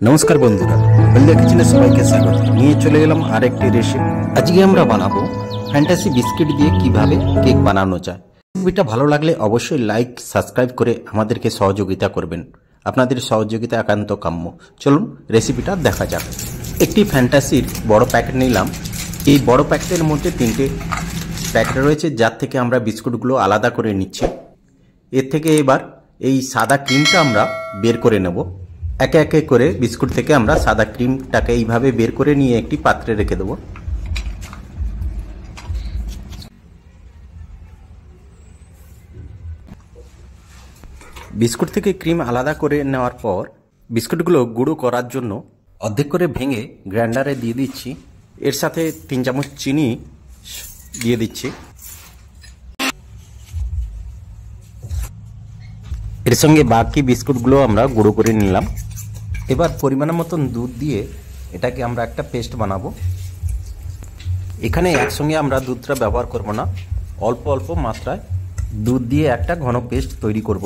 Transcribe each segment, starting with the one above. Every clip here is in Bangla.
नमस्कार बंधुरा हल्दिया किचेने सबाइके स्वागत निये चले गेलाम आरेकटी रेसिपि। आजके आमरा बानाबो फैंटासि बिस्किट दिये किभाबे केक बानानो जाय। भिडियोटा भालो लागले अवश्यई लाइक सबस्क्राइब करे आमादेरके सहयोगिता करबेन। आपनादेर सहयोगिता एकान्त काम्य। चलुन रेसिपिटा देखा जाक। एकटी फैंटासिर बड़ पैकेट निलाम। এই বড় প্যাকেটের মধ্যে তিনটে প্যাকেট রয়েছে যার থেকে আমরা বিস্কুটগুলো আলাদা করে নিচ্ছি। এর থেকে এবার এই সাদা ক্রিমটা আমরা বের করে নেব। একে একে করে বিস্কুট থেকে আমরা সাদা ক্রিমটাকে এইভাবে বের করে নিয়ে একটি পাত্রে রেখে দেব। বিস্কুট থেকে ক্রিম আলাদা করে নেওয়ার পর বিস্কুটগুলো গুঁড়ো করার জন্য অর্ধেক করে ভেঙে গ্রাইন্ডারে দিয়ে দিচ্ছি। এর সাথে 3 চামচ চিনি দিয়ে দিচ্ছি। এর সঙ্গে বাকি বিস্কুটগুলো আমরা গুঁড়ো করে নিলাম। এবার পরিমাণ মতন দুধ দিয়ে এটাকে আমরা একটা পেস্ট বানাবো। এখানে একসঙ্গে আমরা দুধটা ব্যবহার করব না, অল্প অল্প মাত্রায় দুধ দিয়ে একটা ঘন পেস্ট তৈরি করব।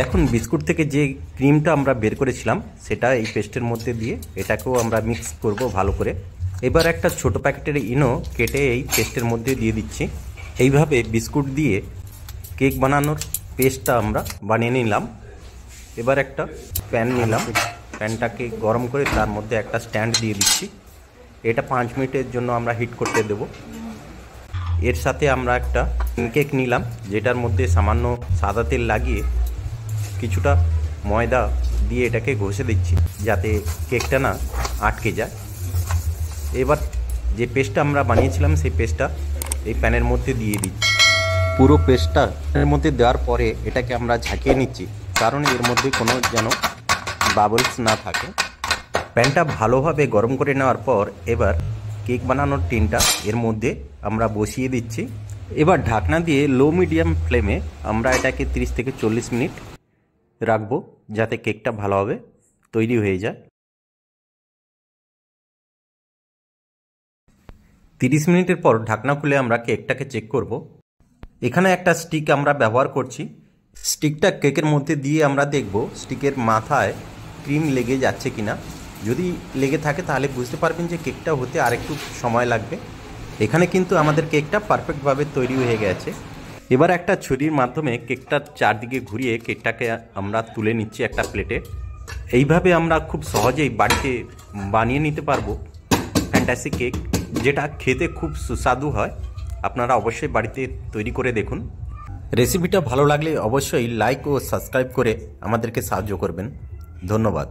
এখন বিস্কুট থেকে যে ক্রিমটা আমরা বের করেছিলাম সেটা এই পেস্টের মধ্যে দিয়ে এটাকেও আমরা মিক্স করব ভালো করে। এবার একটা ছোট প্যাকেটের ইনো কেটে এই পেস্টের মধ্যে দিয়ে দিচ্ছি। এইভাবে বিস্কুট দিয়ে কেক বানানোর পেস্টটা আমরা বানিয়ে নিলাম। এবার একটা প্যান নিলাম, প্যানটাকে গরম করে তার মধ্যে একটা স্ট্যান্ড দিয়ে দিচ্ছি। এটা 5 মিনিটের জন্য আমরা হিট করতে দেব। এর সাথে আমরা একটা কেক নিলাম যেটার মধ্যে সামান্য সাদা তেল লাগিয়ে কিছুটা ময়দা দিয়ে এটাকে ঘষে দিচ্ছি যাতে কেকটা না আটকে যায়। এবার যে পেস্টটা আমরা বানিয়েছিলাম সেই পেস্টটা এই প্যানের মধ্যে দিয়ে দিচ্ছি। পুরো পেস্টটা এর মধ্যে দেওয়ার পরে এটাকে আমরা ঝাঁকিয়ে নিচ্ছি কারণ এর মধ্যে কোনো যেন বাবলস না থাকে। প্যানটা ভালোভাবে গরম করে নেওয়ার পর এবার কেক বানানোর টিনটা এর মধ্যে আমরা বসিয়ে দিচ্ছি। এবার ঢাকনা দিয়ে লো মিডিয়াম ফ্লেমে আমরা এটাকে 30 থেকে 40 মিনিট রাখবো যাতে কেকটা ভালোভাবে তৈরি হয়ে যায়। 30 মিনিটের পর ঢাকনা খুলে আমরা কেকটাকে চেক করব। এখানে একটা স্টিক আমরা ব্যবহার করছি। স্টিকটা কেকের মধ্যে দিয়ে আমরা দেখব স্টিকের মাথায় ক্রিম লেগে যাচ্ছে কিনা। যদি লেগে থাকে তাহলে বুঝতে পারবেন যে কেকটা হতে আরেকটু সময় লাগবে। এখানে কিন্তু আমাদের কেকটা পারফেক্টভাবে তৈরি হয়ে গেছে। এবার একটা ছুরির মাধ্যমে কেকটার চারদিকে ঘুরিয়ে কেকটাকে আমরা তুলে নিচ্ছি একটা প্লেটে। এইভাবে আমরা খুব সহজেই বাড়িতে বানিয়ে নিতে পারবো ফ্যান্টাসি কেক, যেটা খেতে খুব সুস্বাদু হয়। আপনারা অবশ্যই বাড়িতে তৈরি করে দেখুন। রেসিপিটা ভালো লাগলে অবশ্যই লাইক ও সাবস্ক্রাইব করে আমাদেরকে সাহায্য করবেন। ধন্যবাদ।